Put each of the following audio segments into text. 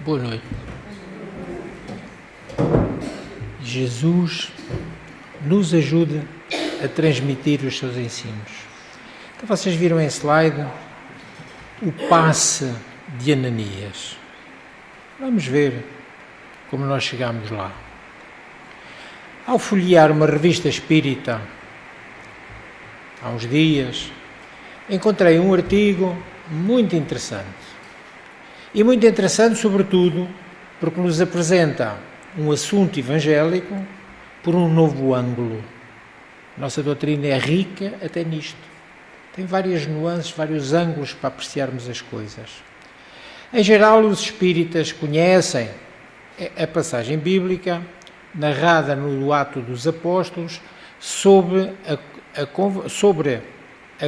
Boa noite. Jesus nos ajuda a transmitir os seus ensinos. Então vocês viram em slide o passe de Ananias. Vamos ver como nós chegamos lá. Ao folhear uma revista espírita, há uns dias, encontrei um artigo muito interessante. E muito interessante, sobretudo, porque nos apresenta um assunto evangélico por um novo ângulo. Nossa doutrina é rica até nisto. Tem várias nuances, vários ângulos para apreciarmos as coisas. Em geral, os espíritas conhecem a passagem bíblica narrada no Atos dos Apóstolos sobre a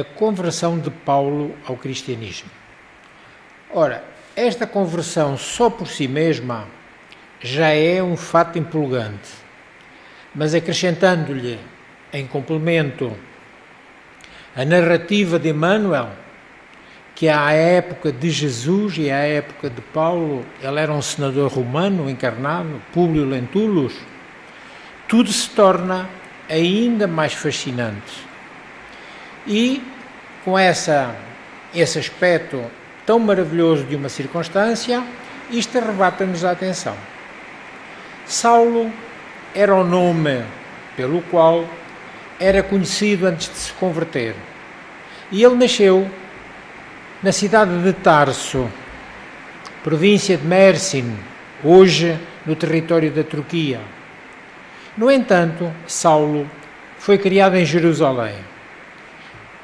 conversão de Paulo ao cristianismo. Ora, esta conversão só por si mesma já é um fato empolgante, mas acrescentando-lhe em complemento a narrativa de Emmanuel, que à época de Jesus e à época de Paulo, ele era um senador romano encarnado, Públio Lentulus, tudo se torna ainda mais fascinante. E com esse aspecto tão maravilhoso de uma circunstância, isto arrebata-nos a atenção. Saulo era o nome pelo qual era conhecido antes de se converter. E ele nasceu na cidade de Tarso, província de Mersin, hoje no território da Turquia. No entanto, Saulo foi criado em Jerusalém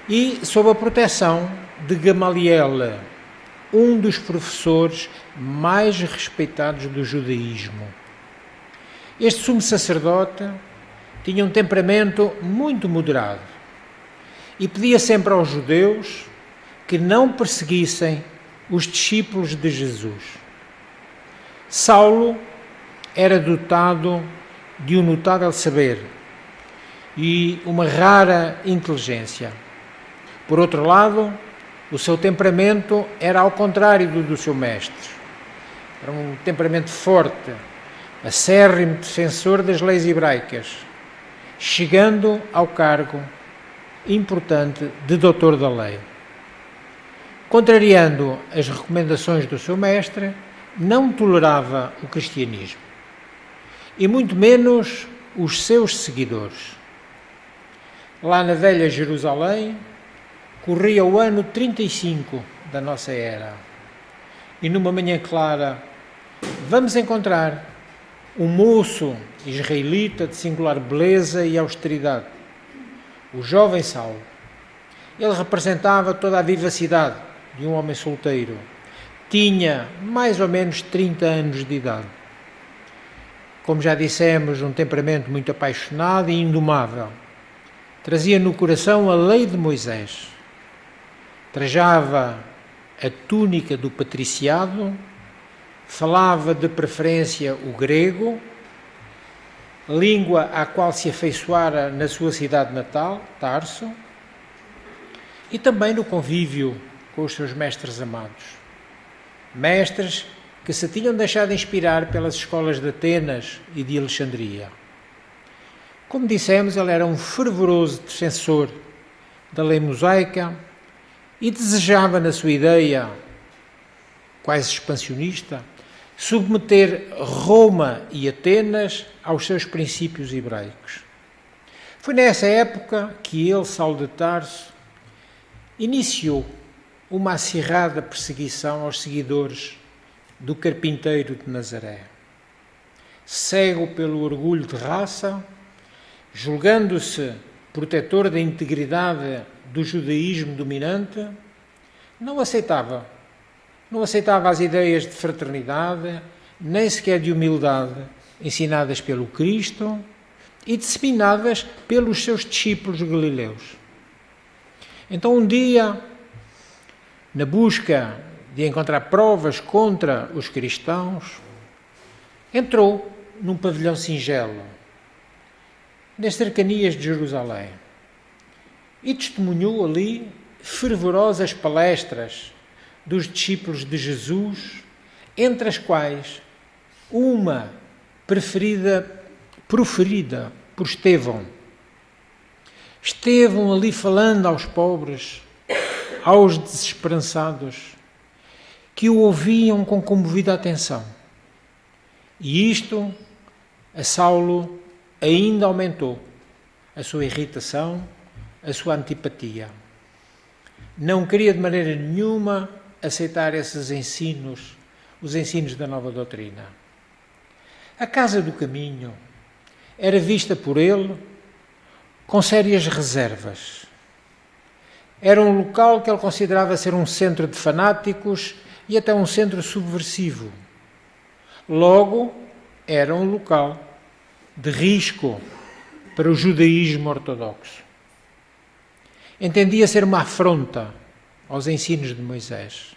e sob a proteção de Gamaliel, um dos professores mais respeitados do judaísmo. Este sumo sacerdote tinha um temperamento muito moderado e pedia sempre aos judeus que não perseguissem os discípulos de Jesus. Saulo era dotado de um notável saber e uma rara inteligência. Por outro lado, o seu temperamento era ao contrário do seu mestre. Era um temperamento forte, acérrimo defensor das leis hebraicas, chegando ao cargo importante de doutor da lei. Contrariando as recomendações do seu mestre, não tolerava o cristianismo, e muito menos os seus seguidores. Lá na velha Jerusalém, corria o ano 35 da nossa era, e numa manhã clara vamos encontrar um moço israelita de singular beleza e austeridade, o jovem Saulo. Ele representava toda a vivacidade de um homem solteiro. Tinha mais ou menos 30 anos de idade. Como já dissemos, um temperamento muito apaixonado e indomável. Trazia no coração a lei de Moisés. Trajava a túnica do patriciado, falava de preferência o grego, língua à qual se afeiçoara na sua cidade natal, Tarso, e também no convívio com os seus mestres amados. Mestres que se tinham deixado inspirar pelas escolas de Atenas e de Alexandria. Como dissemos, ele era um fervoroso defensor da lei mosaica e desejava, na sua ideia quase expansionista, submeter Roma e Atenas aos seus princípios hebraicos. Foi nessa época que ele, Saulo de Tarso, iniciou uma acirrada perseguição aos seguidores do carpinteiro de Nazaré. Cego pelo orgulho de raça, julgando-se protetor da integridade do judaísmo dominante, não aceitava as ideias de fraternidade, nem sequer de humildade, ensinadas pelo Cristo e disseminadas pelos seus discípulos galileus. Então, um dia, na busca de encontrar provas contra os cristãos, entrou num pavilhão singelo, nas cercanias de Jerusalém, e testemunhou ali fervorosas palestras dos discípulos de Jesus entre as quais uma proferida por Estevão. Estevão ali falando aos pobres, aos desesperançados, que o ouviam com comovida atenção. E isto, a Saulo, ainda aumentou a sua irritação, a sua antipatia. Não queria de maneira nenhuma aceitar esses ensinos, os ensinos da nova doutrina. A Casa do Caminho era vista por ele com sérias reservas. Era um local que ele considerava ser um centro de fanáticos e até um centro subversivo. Logo, era um local de risco para o judaísmo ortodoxo. Entendia ser uma afronta aos ensinos de Moisés.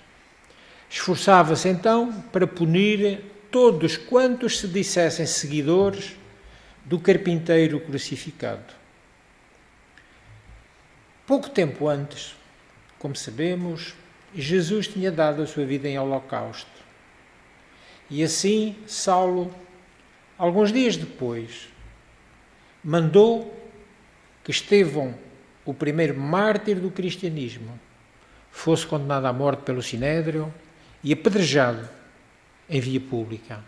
Esforçava-se então para punir todos quantos se dissessem seguidores do carpinteiro crucificado. Pouco tempo antes, como sabemos, Jesus tinha dado a sua vida em holocausto. E assim, Saulo, alguns dias depois, mandou que Estevão, o primeiro mártir do cristianismo, fosse condenado à morte pelo Sinédrio e apedrejado em via pública.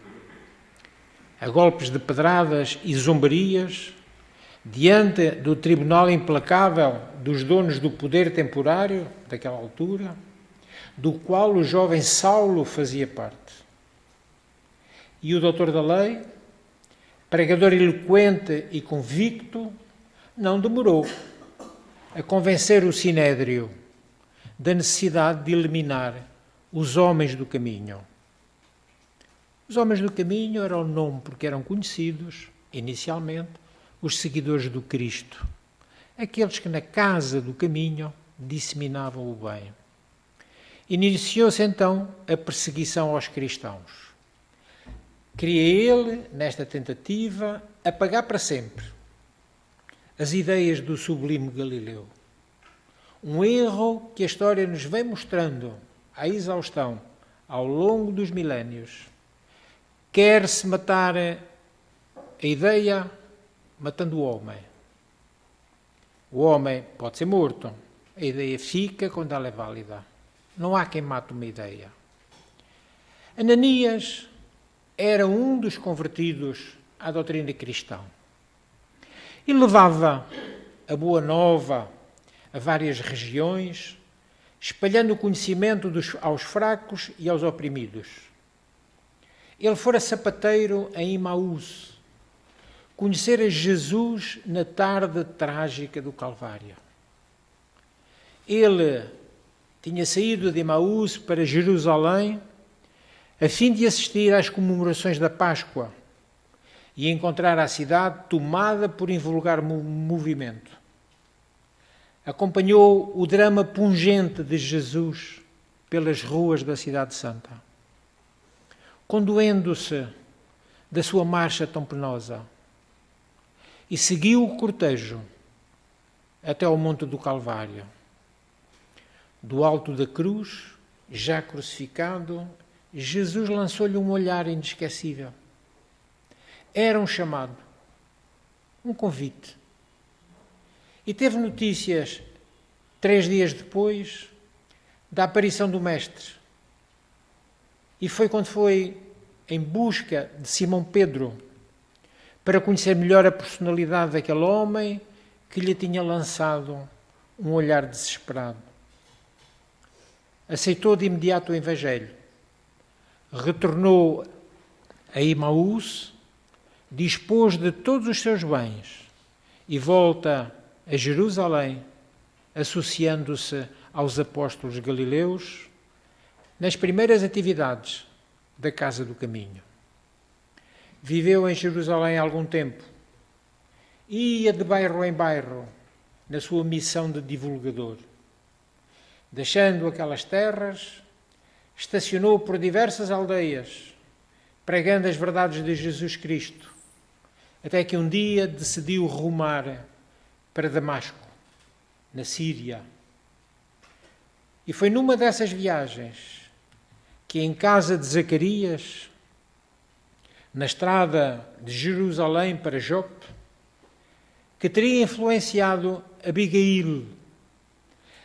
A golpes de pedradas e zombarias, diante do tribunal implacável dos donos do poder temporário daquela altura, do qual o jovem Saulo fazia parte. E o doutor da lei, pregador eloquente e convicto, não demorou a convencer o Sinédrio da necessidade de eliminar os homens do caminho. Os homens do caminho eram o nome porque eram conhecidos, inicialmente, os seguidores do Cristo, aqueles que na casa do caminho disseminavam o bem. Iniciou-se então a perseguição aos cristãos. Queria ele, nesta tentativa, apagar para sempre as ideias do sublime Galileu. Um erro que a história nos vem mostrando à exaustão ao longo dos milénios. Quer-se matar a ideia matando o homem. O homem pode ser morto. A ideia fica quando ela é válida. Não há quem mate uma ideia. Ananias era um dos convertidos à doutrina cristã e levava a boa nova a várias regiões, espalhando o conhecimento aos fracos e aos oprimidos. Ele fora sapateiro em Imaús, conhecera Jesus na tarde trágica do Calvário. Ele tinha saído de Imaús para Jerusalém a fim de assistir às comemorações da Páscoa e encontrar a cidade tomada por invulgar movimento. Acompanhou o drama pungente de Jesus pelas ruas da Cidade Santa. Condoendo-se da sua marcha tão penosa, e seguiu o cortejo até ao Monte do Calvário. Do alto da cruz, já crucificado, Jesus lançou-lhe um olhar inesquecível. Era um chamado, um convite. E teve notícias, 3 dias depois, da aparição do Mestre. E foi quando foi em busca de Simão Pedro, para conhecer melhor a personalidade daquele homem que lhe tinha lançado um olhar desesperado. Aceitou de imediato o Evangelho, retornou a Imaús, dispôs de todos os seus bens e volta a Jerusalém, associando-se aos apóstolos galileus nas primeiras atividades da Casa do Caminho. Viveu em Jerusalém algum tempo, ia de bairro em bairro na sua missão de divulgador. Deixando aquelas terras, estacionou por diversas aldeias, pregando as verdades de Jesus Cristo, até que um dia decidiu rumar para Damasco, na Síria. E foi numa dessas viagens que em casa de Zacarias, na estrada de Jerusalém para Jope, que teria influenciado Abigail,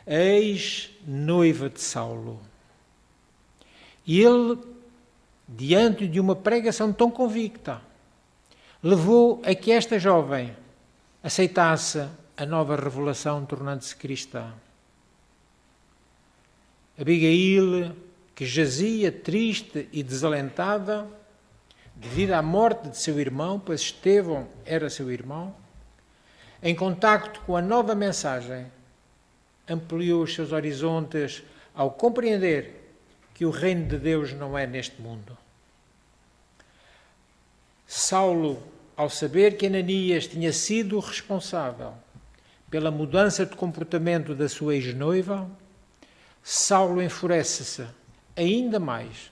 a ex-noiva de Saulo. E ele, diante de uma pregação tão convicta, levou a que esta jovem aceitasse a nova revelação, tornando-se cristã. Abigail, que jazia triste e desalentada devido à morte de seu irmão, pois Estevão era seu irmão, em contacto com a nova mensagem, ampliou os seus horizontes ao compreender que o reino de Deus não é neste mundo. Saulo, ao saber que Ananias tinha sido responsável pela mudança de comportamento da sua ex-noiva, Saulo enfurece-se ainda mais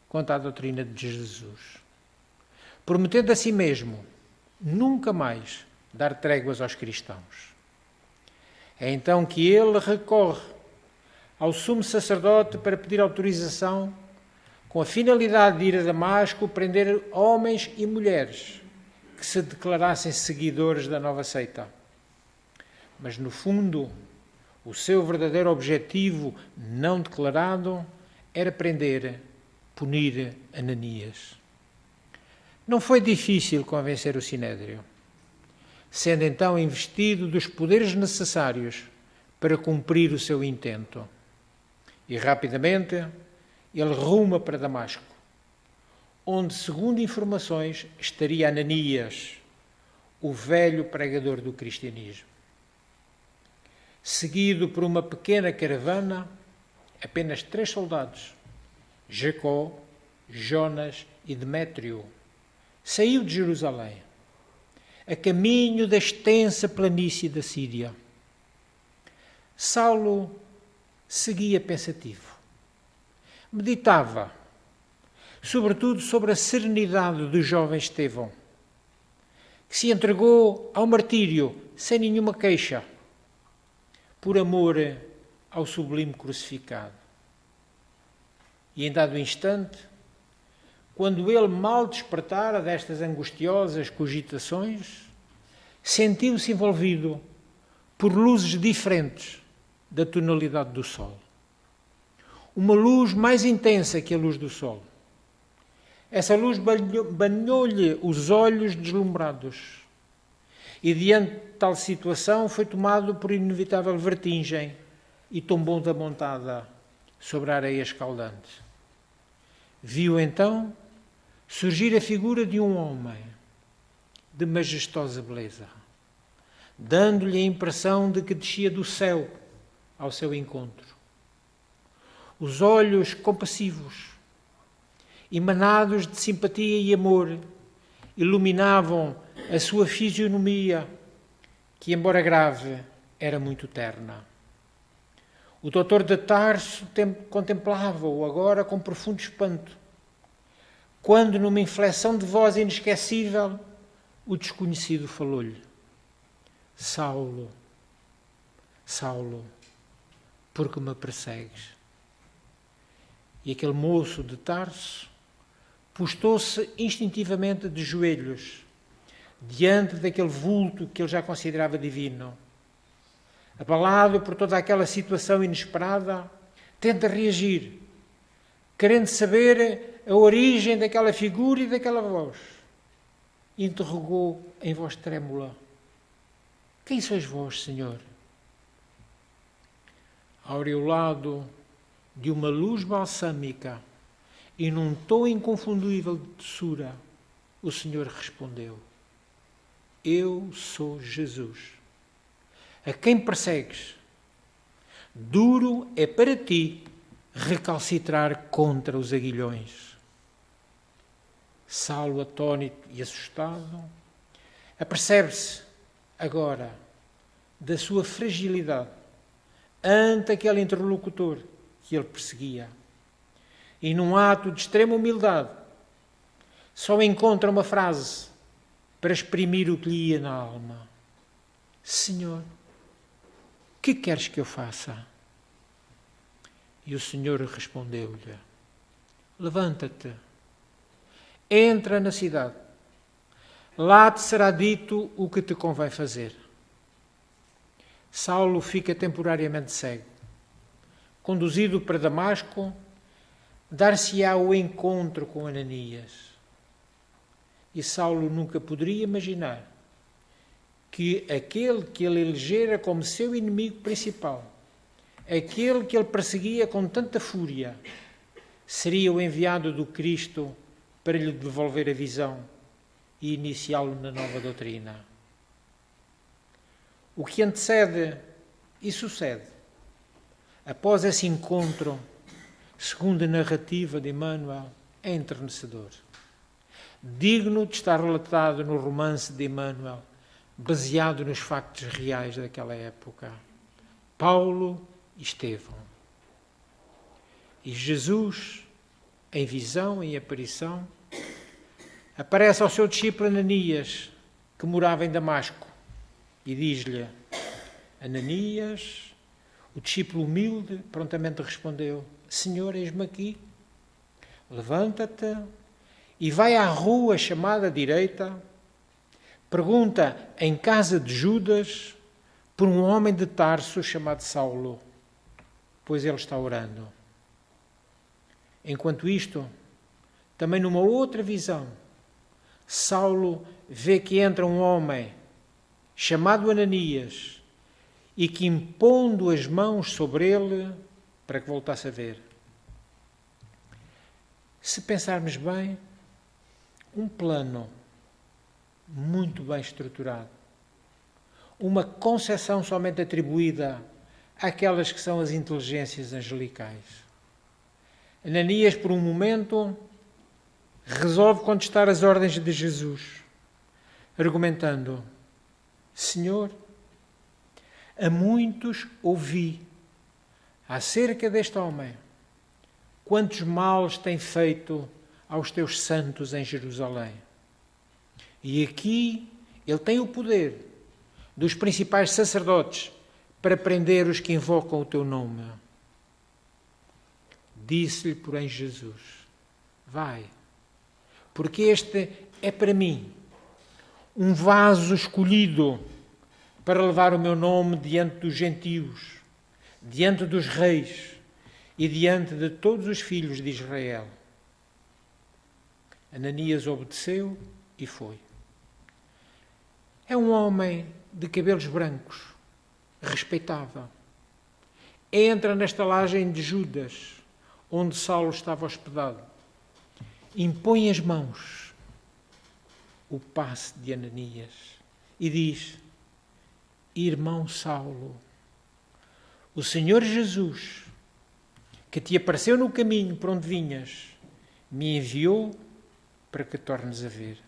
quanto à doutrina de Jesus, prometendo a si mesmo nunca mais dar tréguas aos cristãos. É então que ele recorre ao sumo sacerdote para pedir autorização com a finalidade de ir a Damasco prender homens e mulheres que se declarassem seguidores da nova seita. Mas, no fundo, o seu verdadeiro objetivo não declarado era prender, punir Ananias. Não foi difícil convencer o Sinédrio, sendo então investido dos poderes necessários para cumprir o seu intento. E rapidamente ele ruma para Damasco, onde, segundo informações, estaria Ananias, o velho pregador do cristianismo. Seguido por uma pequena caravana, apenas 3 soldados, Jacó, Jonas e Demétrio, saiu de Jerusalém, a caminho da extensa planície da Síria. Saulo seguia pensativo. Meditava, sobretudo sobre a serenidade do jovem Estevão, que se entregou ao martírio sem nenhuma queixa, por amor ao sublime crucificado. E em dado instante, quando ele mal despertara destas angustiosas cogitações, sentiu-se envolvido por luzes diferentes da tonalidade do sol. Uma luz mais intensa que a luz do sol. Essa luz banhou-lhe os olhos deslumbrados. E diante de tal situação foi tomado por inevitável vertigem e tombou da montada sobre a areia escaldante. Viu então surgir a figura de um homem de majestosa beleza, dando-lhe a impressão de que descia do céu ao seu encontro. Os olhos compassivos, emanados de simpatia e amor, iluminavam a sua fisionomia, que, embora grave, era muito terna. O doutor de Tarso contemplava-o agora com profundo espanto, quando, numa inflexão de voz inesquecível, o desconhecido falou-lhe: Saulo, Saulo, por que me persegues? E aquele moço de Tarso postou-se instintivamente de joelhos diante daquele vulto que ele já considerava divino. Abalado por toda aquela situação inesperada, tenta reagir, querendo saber a origem daquela figura e daquela voz. Interrogou em voz trêmula: Quem sois vós, Senhor? Aureolado de uma luz balsâmica e num tom inconfundível de doçura, o Senhor respondeu: Eu sou Jesus, a quem persegues. Duro é para ti recalcitrar contra os aguilhões. Saulo, atônito e assustado, apercebe-se agora da sua fragilidade ante aquele interlocutor que ele perseguia. E num ato de extrema humildade, só encontra uma frase para exprimir o que lhe ia na alma: Senhor, que queres que eu faça? E o Senhor respondeu-lhe: levanta-te, entra na cidade, lá te será dito o que te convém fazer. Saulo fica temporariamente cego. Conduzido para Damasco, dar-se-á o encontro com Ananias. E Saulo nunca poderia imaginar que aquele que ele elegera como seu inimigo principal, aquele que ele perseguia com tanta fúria, seria o enviado do Cristo para lhe devolver a visão e iniciá-lo na nova doutrina. O que antecede e sucede após esse encontro, segundo a narrativa de Emmanuel, é enternecedor. Digno de estar relatado no romance de Emmanuel, baseado nos factos reais daquela época. Paulo e Estevão. E Jesus, em visão, em aparição, aparece ao seu discípulo Ananias, que morava em Damasco, e diz-lhe: Ananias, o discípulo humilde prontamente respondeu: Senhor, eis-me aqui. Levanta-te e vai à rua chamada direita, pergunta em casa de Judas por um homem de Tarso chamado Saulo, pois ele está orando. Enquanto isto, também numa outra visão, Saulo vê que entra um homem chamado Ananias e que, impondo as mãos sobre ele, para que voltasse a ver. Se pensarmos bem, um plano muito bem estruturado, uma concepção somente atribuída àquelas que são as inteligências angelicais. Ananias, por um momento, resolve contestar as ordens de Jesus, argumentando: Senhor, a muitos ouvi acerca deste homem, quantos males tem feito aos teus santos em Jerusalém. E aqui ele tem o poder dos principais sacerdotes para prender os que invocam o teu nome. Disse-lhe, porém, Jesus: vai, porque este é para mim um vaso escolhido para levar o meu nome diante dos gentios, diante dos reis e diante de todos os filhos de Israel. Ananias obedeceu e foi. É um homem de cabelos brancos, respeitável. Entra na estalagem de Judas, onde Saulo estava hospedado. Impõe as mãos, o passe de Ananias, e diz: Irmão Saulo, o Senhor Jesus, que te apareceu no caminho por onde vinhas, me enviou para que tornes a ver.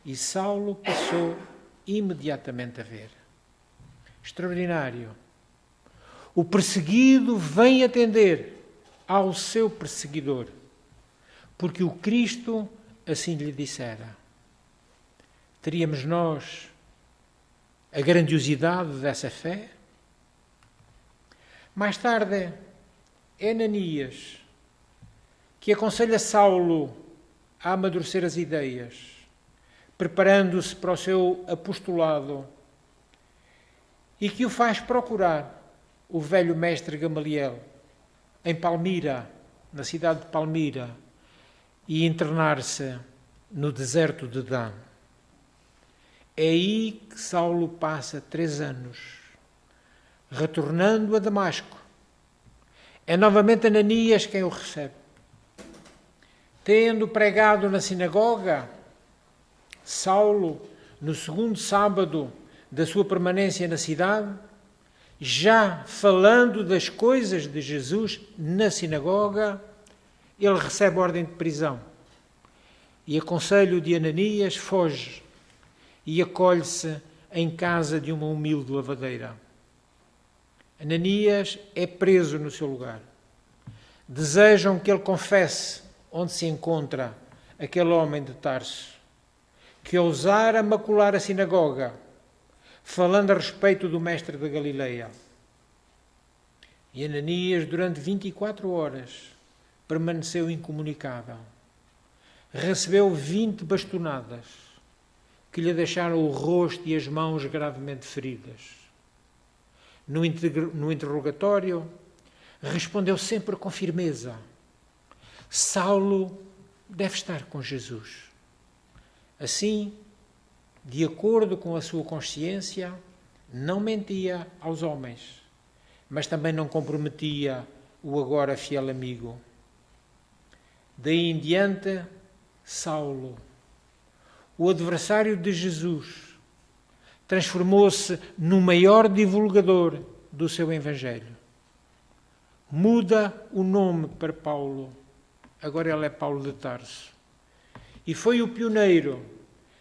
E Saulo passou imediatamente a ver. Extraordinário. O perseguido vem atender ao seu perseguidor, porque o Cristo assim lhe dissera. Teríamos nós a grandiosidade dessa fé? Mais tarde, é Ananias que aconselha Saulo a amadurecer as ideias, preparando-se para o seu apostolado, e que o faz procurar o velho mestre Gamaliel em Palmira, na cidade de Palmira, e internar-se no deserto de Dan. É aí que Saulo passa 3 anos, retornando a Damasco. É novamente Ananias quem o recebe. Tendo pregado na sinagoga, Saulo, no segundo sábado da sua permanência na cidade, já falando das coisas de Jesus na sinagoga, ele recebe ordem de prisão. E a conselho de Ananias foge e acolhe-se em casa de uma humilde lavadeira. Ananias é preso no seu lugar. Desejam que ele confesse onde se encontra aquele homem de Tarso, que ousara macular a sinagoga, falando a respeito do mestre da Galileia. E Ananias, durante 24 horas, permaneceu incomunicável. Recebeu 20 bastonadas, que lhe deixaram o rosto e as mãos gravemente feridas. No interrogatório, respondeu sempre com firmeza: Saulo deve estar com Jesus. Assim, de acordo com a sua consciência, não mentia aos homens, mas também não comprometia o agora fiel amigo. Daí em diante, Saulo, o adversário de Jesus, transformou-se no maior divulgador do seu Evangelho. Muda o nome para Paulo. Agora ele é Paulo de Tarso. E foi o pioneiro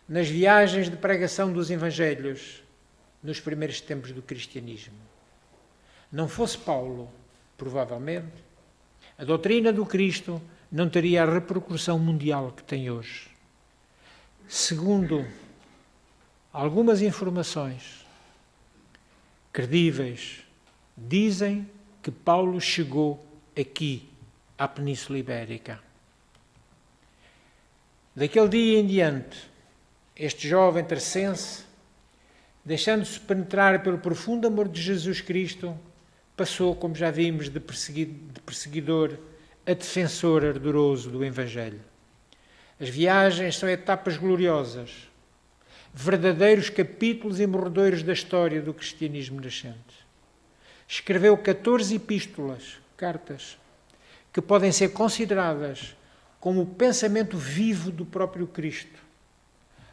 nas viagens de pregação dos Evangelhos nos primeiros tempos do cristianismo. Não fosse Paulo, provavelmente, a doutrina do Cristo não teria a repercussão mundial que tem hoje. Segundo algumas informações credíveis, dizem que Paulo chegou aqui, à Península Ibérica. Daquele dia em diante, este jovem tercense, deixando-se penetrar pelo profundo amor de Jesus Cristo, passou, como já vimos, de perseguidor a defensor ardoroso do Evangelho. As viagens são etapas gloriosas, verdadeiros capítulos imorredores da história do cristianismo nascente. Escreveu 14 epístolas, cartas, que podem ser consideradas como o pensamento vivo do próprio Cristo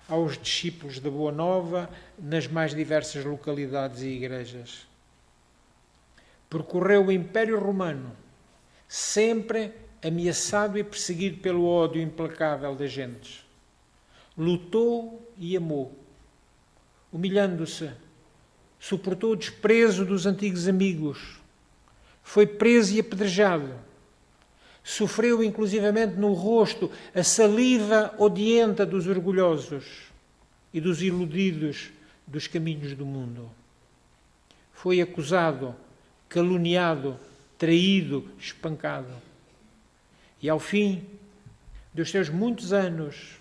aos discípulos da Boa Nova nas mais diversas localidades e igrejas. Percorreu o Império Romano, sempre ameaçado e perseguido pelo ódio implacável das gentes. Lutou e amou, humilhando-se, suportou o desprezo dos antigos amigos, foi preso e apedrejado, sofreu inclusivamente no rosto a saliva odienta dos orgulhosos e dos iludidos dos caminhos do mundo. Foi acusado, caluniado, traído, espancado. E ao fim dos seus muitos anos,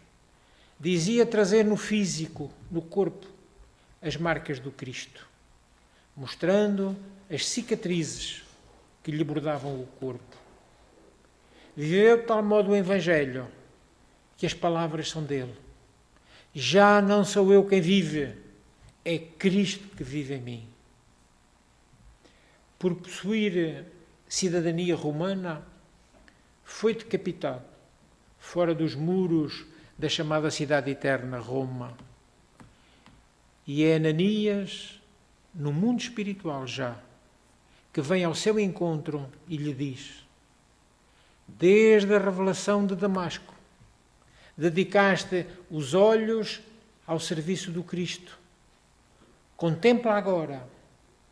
dizia trazer no físico, no corpo, as marcas do Cristo, mostrando as cicatrizes que lhe bordavam o corpo. Viveu de tal modo o Evangelho que as palavras são dele. Já não sou eu quem vive, é Cristo que vive em mim. Por possuir cidadania romana, foi decapitado fora dos muros da chamada cidade eterna, Roma. E é Ananias, no mundo espiritual já, que vem ao seu encontro e lhe diz: desde a revelação de Damasco, dedicaste os olhos ao serviço do Cristo. Contempla agora,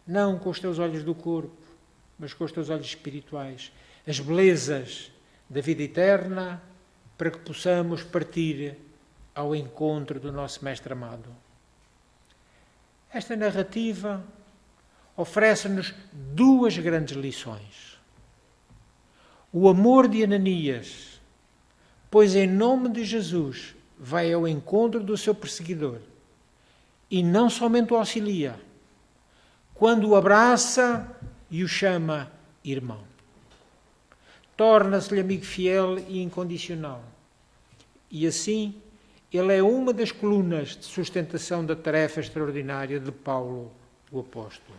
não com os teus olhos do corpo, mas com os teus olhos espirituais, as belezas da vida eterna, para que possamos partir ao encontro do nosso Mestre amado. Esta narrativa oferece-nos duas grandes lições. O amor de Ananias, pois em nome de Jesus vai ao encontro do seu perseguidor e não somente o auxilia, quando o abraça e o chama irmão. Torna-se-lhe amigo fiel e incondicional. E assim, ele é uma das colunas de sustentação da tarefa extraordinária de Paulo, o apóstolo.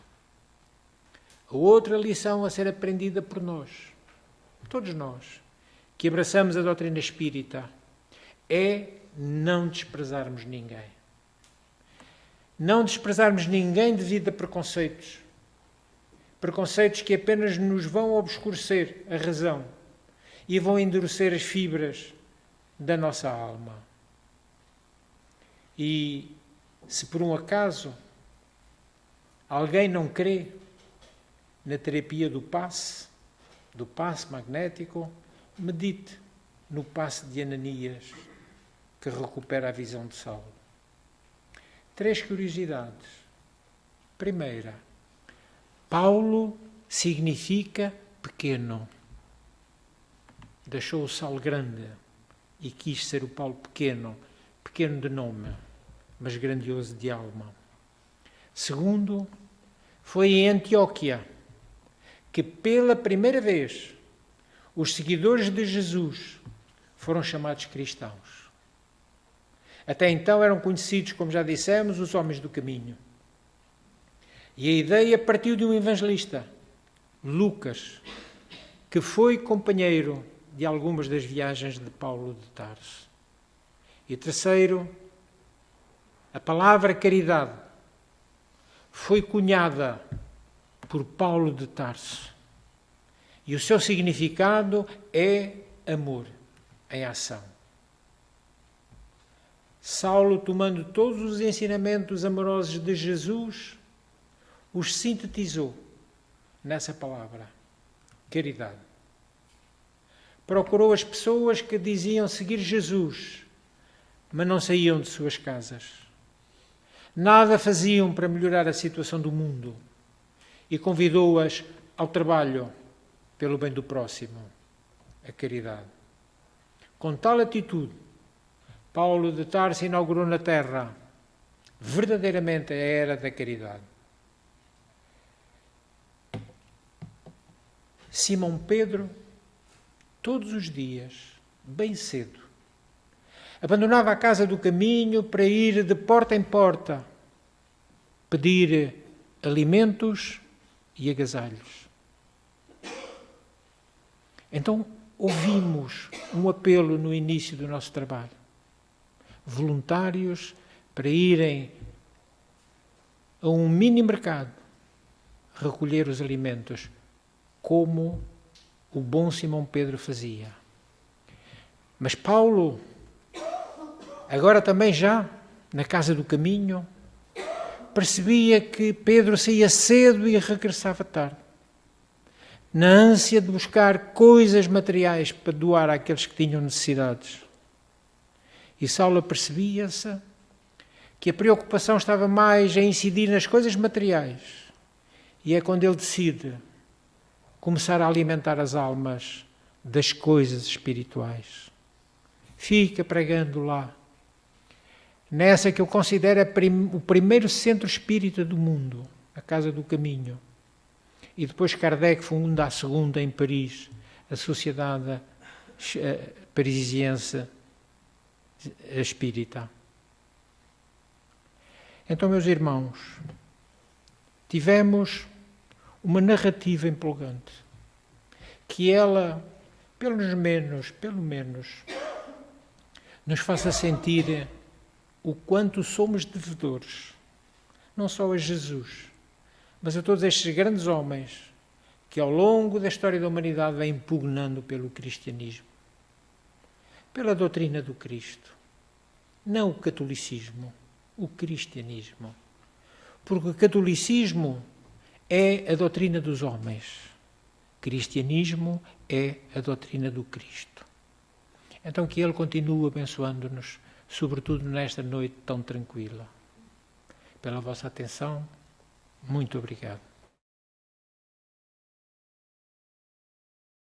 A outra lição a ser aprendida por nós, todos nós, que abraçamos a doutrina espírita, é não desprezarmos ninguém. Não desprezarmos ninguém devido a preconceitos. Preconceitos que apenas nos vão obscurecer a razão e vão endurecer as fibras da nossa alma. E se por um acaso alguém não crê na terapia do passe magnético, medite no passe de Ananias, que recupera a visão de Saulo. 3 curiosidades. Primeira, Paulo significa pequeno. deixou o sal grande e quis ser o Paulo pequeno, pequeno de nome, mas grandioso de alma. Segundo, foi em Antioquia que pela primeira vez os seguidores de Jesus foram chamados cristãos. Até então eram conhecidos, como já dissemos, os homens do caminho. E a ideia partiu de um evangelista, Lucas, que foi companheiro de algumas das viagens de Paulo de Tarso. E terceiro, a palavra caridade foi cunhada por Paulo de Tarso. E o seu significado é amor em ação. Saulo, tomando todos os ensinamentos amorosos de Jesus, os sintetizou nessa palavra, caridade. Procurou as pessoas que diziam seguir Jesus, mas não saíam de suas casas. Nada faziam para melhorar a situação do mundo e convidou-as ao trabalho pelo bem do próximo, a caridade. Com tal atitude, Paulo de Tarso inaugurou na terra verdadeiramente a era da caridade. Simão Pedro, todos os dias, bem cedo, abandonava a casa do caminho para ir de porta em porta pedir alimentos e agasalhos. Então, ouvimos um apelo no início do nosso trabalho. Voluntários para irem a um mini mercado recolher os alimentos, como o bom Simão Pedro fazia. Mas Paulo, agora também já na casa do caminho, percebia que Pedro saía cedo e regressava tarde, na ânsia de buscar coisas materiais para doar àqueles que tinham necessidades. E Saulo percebia-se que a preocupação estava mais a incidir nas coisas materiais. E é quando ele decide começar a alimentar as almas das coisas espirituais. Fica pregando lá, nessa que eu considero o primeiro centro espírita do mundo, a Casa do Caminho. E depois Kardec funda a segunda em Paris, a Sociedade Parisiense Espírita. Então, meus irmãos, tivemos uma narrativa empolgante, que ela, pelo menos, nos faça sentir o quanto somos devedores, não só a Jesus, mas a todos estes grandes homens que ao longo da história da humanidade vêm impugnando pelo cristianismo, pela doutrina do Cristo. Não o catolicismo, o cristianismo. Porque o catolicismo é a doutrina dos homens. O cristianismo é a doutrina do Cristo. Então que Ele continue abençoando-nos, sobretudo nesta noite tão tranquila. Pela vossa atenção, muito obrigado.